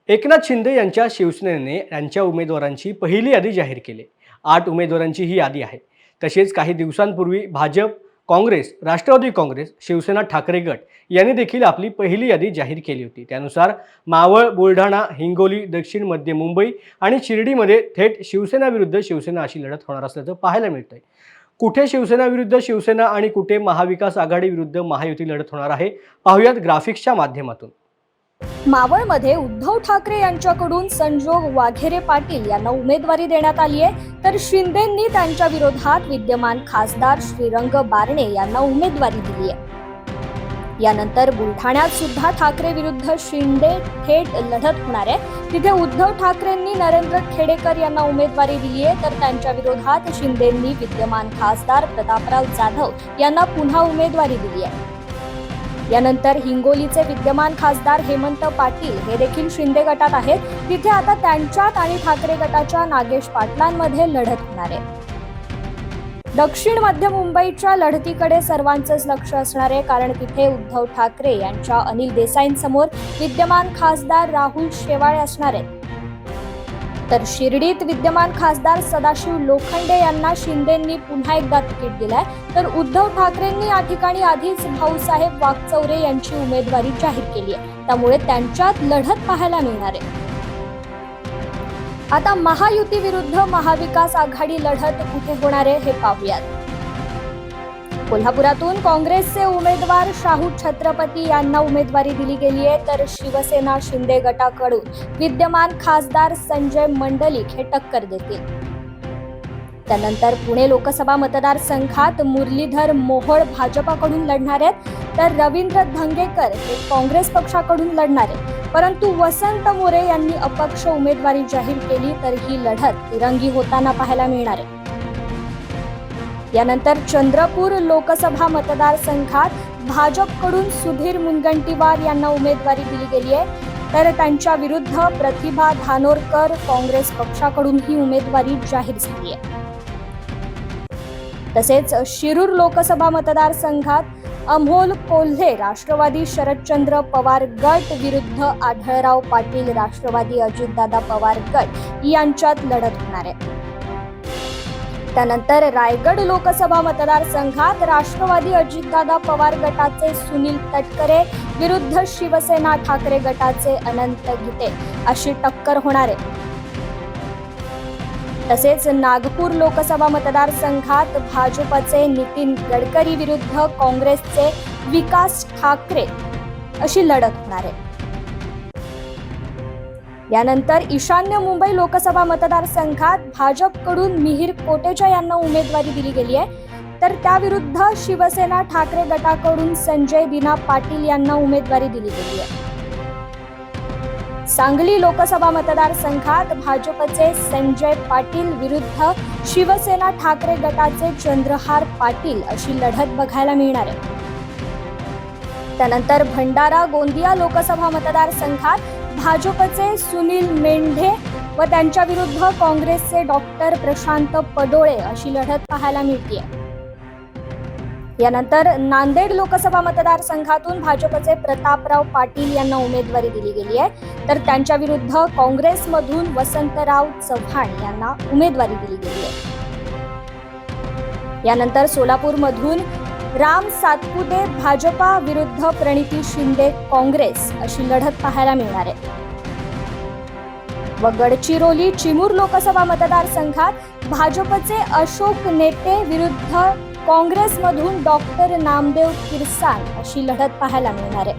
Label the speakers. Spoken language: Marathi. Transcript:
Speaker 1: एकनाथ शिंदे यांच्या शिवसेनेने त्यांच्या उमेदवारांची पहिली यादी जाहीर केली। 8 उमेदवारांची ही यादी आहे। तसेच काही दिवसांपूर्वी भाजप, काँग्रेस, राष्ट्रवादी काँग्रेस, शिवसेना ठाकरे गट यांनी देखील आपली पहिली यादी जाहीर केली होती। त्यानुसार मावळ, बुलढाणा, हिंगोली, दक्षिण मध्य मुंबई आणि शिर्डीमध्ये थेट शिवसेना विरुद्ध शिवसेना अशी लढत होणार असल्याचं पाहायला मिळतंय। कुठे शिवसेना विरुद्ध शिवसेना आणि कुठे महाविकास आघाडी विरुद्ध महायुती लढत होणार आहे, पाहूयात ग्राफिक्सच्या माध्यमातून।
Speaker 2: मावळमध्ये उद्धव ठाकरे यांच्याकडून संजोग वाघेरे पाटील यांना उमेदवारी देण्यात आली आहे, तर शिंदेंनी त्यांच्या विरोधात विद्यमान खासदार श्रीरंग बारणे यांना उमेदवारी दिली आहे। यानंतर बुलढाण्यात सुद्धा ठाकरे विरुद्ध शिंदे थेट लढत होणार आहे। तिथे उद्धव ठाकरेंनी नरेंद्र खेडेकर यांना उमेदवारी दिली आहे, तर त्यांच्या विरोधात शिंदेंनी विद्यमान खासदार प्रतापराव जाधव यांना पुन्हा उमेदवारी दिली आहे। यानंतर हिंगोलीचे विद्यमान खासदार हेमंत पाटील हे देखील शिंदे गटात आहेत। तिथे आता त्यांच्यात आणि ठाकरे गटाच्या नागेश पाटलांमध्ये लढत होणार आहे। दक्षिण मध्य मुंबईच्या लढतीकडे सर्वांचंच लक्ष असणार आहे, कारण तिथे उद्धव ठाकरे यांच्या अनिल देसाईंसमोर विद्यमान खासदार राहुल शेवाळे असणार आहेत। तर शिर्डीत विद्यमान खासदार सदाशिव लोखंडे यांना शिंदेंनी पुन्हा एकदा तिकीट दिलंय, तर उद्धव ठाकरेंनी या ठिकाणी आधीच भाऊसाहेब वागचौरे यांची उमेदवारी जाहीर केली आहे। त्यामुळे त्यांच्यात लढत पाहायला मिळणार आहे। आता महायुती विरुद्ध महाविकास आघाडी लढत कुठे होणार आहे हे पाहूयात। कोल्हापुरातून काँग्रेसचे उमेदवार शाहू छत्रपती यांना उमेदवारी दिली गेली आहे, तर शिवसेना शिंदे गटाकडून विद्यमान खासदार संजय मंडलिक हे टक्कर देतील। त्यानंतर पुणे लोकसभा मतदारसंघात मुरलीधर मोहोळ भाजपाकडून लढणार आहेत, तर रवींद्र धंगेकर हे काँग्रेस पक्षाकडून लढणार आहेत। परंतु वसंत मोरे यांनी अपक्ष उमेदवारी जाहीर केली, तर ही लढत तिरंगी होताना पाहायला मिळणार आहे। यानंतर चंद्रपूर लोकसभा मतदारसंघात भाजपकडून सुधीर मुनगंटीवार यांना उमेदवारी दिली गेली आहे, तर त्यांच्या विरुद्ध प्रतिभा धानोरकर काँग्रेस पक्षाकडून ही उमेदवारी जाहीर झाली आहे। तसेच शिरूर लोकसभा मतदारसंघात अमोल कोल्हे राष्ट्रवादी शरदचंद्र पवार गट विरुद्ध आढळराव पाटील राष्ट्रवादी अजितदादा पवार गट यांच्यात लढत होणार आहे। त्यानंतर रायगड लोकसभा मतदारसंघात राष्ट्रवादी अजितदादा पवार गटाचे सुनील तटकरे विरुद्ध शिवसेना ठाकरे गटाचे अनंत गीते अशी टक्कर होणार आहे। तसेच नागपूर लोकसभा मतदारसंघात भाजपचे नितीन गडकरी विरुद्ध काँग्रेसचे विकास ठाकरे अशी लढत होणार आहे। यानंतर ईशान्य मुंबई लोकसभा मतदारसंघात भाजपकडून मिहिर कोटेचा यांना उमेदवारी दिली गेली आहे, तर त्याविरुद्ध शिवसेना ठाकरे गटाकडून संजय दिना पाटील यांना उमेदवारी दिली गेली आहे। सांगली लोकसभा मतदारसंघात भाजपचे संजय पाटील विरुद्ध शिवसेना ठाकरे गटाचे चंद्रहार पाटील अशी लढत बघायला मिळणार आहे। त्यानंतर भंडारा गोंदिया लोकसभा मतदारसंघात भाजपचे सुनील मेंढे व त्यांच्या विरुद्ध काँग्रेसचे डॉक्टर प्रशांत पडोळे अशी लढत पाहायला मिळते। यानंतर नांदेड लोकसभा मतदारसंघातून भाजपचे प्रतापराव पाटील यांना उमेदवारी दिली गेली आहे, तर त्यांच्या विरुद्ध काँग्रेसमधून वसंतराव चव्हाण यांना उमेदवारी दिली गेली आहे। यानंतर सोलापूरमधून राम सातपुते भाजपा विरुद्ध प्रणिती शिंदे काँग्रेस अशी लढत पाहायला मिळणार आहे। व गडचिरोली चिमूर लोकसभा मतदारसंघात भाजपचे अशोक नेते विरुद्ध काँग्रेसमधून डॉक्टर नामदेव किरसान अशी लढत पाहायला मिळणार आहे।